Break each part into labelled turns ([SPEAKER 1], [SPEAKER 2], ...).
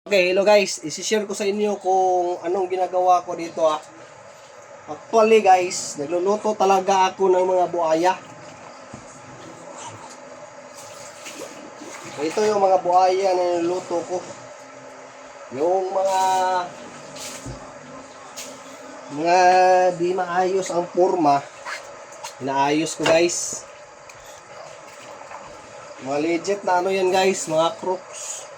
[SPEAKER 1] Okay, hello guys. I-share ko sa inyo kung anong ginagawa ko dito Actually guys, nagluluto talaga ako ng mga buhaya. Ito yung mga buhaya na niluluto ko. Yung mga di maayos ang forma, inaayos ko guys. Mga legit na ano yan guys, mga crooks.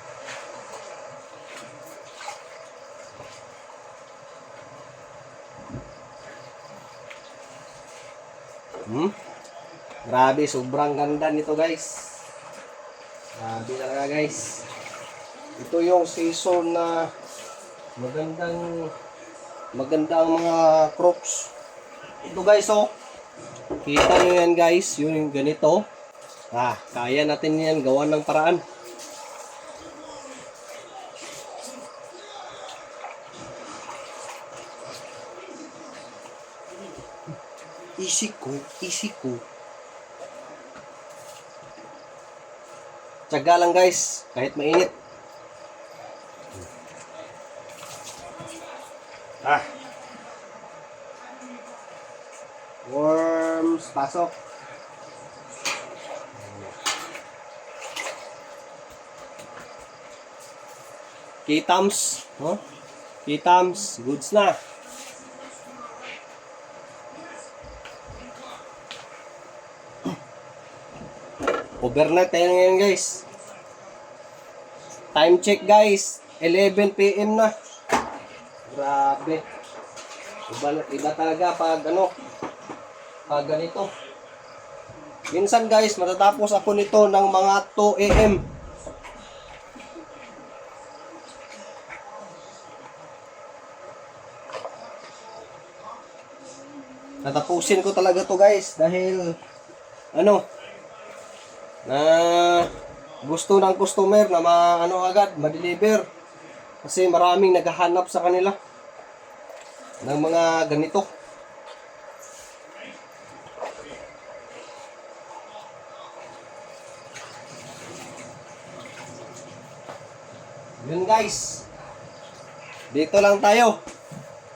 [SPEAKER 1] Grabe, sobrang ganda nito guys. Grabe talaga guys. Ito yung season na maganda ang mga crocs. Ito guys kita nyo yan guys, yung ganito. Kaya natin yan gawan ng paraan. Easy ko. Tiyaga lang guys, kahit mainit. Worms, pasok. Kitams, no? Kitams, goods na. Overnight tayo ngayon guys. Time check guys, 11 PM na. Grabe. Iba talaga pag pag ganito. Minsan guys, matatapos ako nito ng mga 2 AM. Tatapusin ko talaga to guys dahil na gusto ng customer na agad ma-deliver kasi maraming naghahanap sa kanila ng mga ganito. Yun guys, dito lang tayo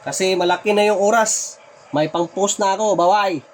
[SPEAKER 1] kasi malaki na yung oras, may pang post na ako. Bye bye.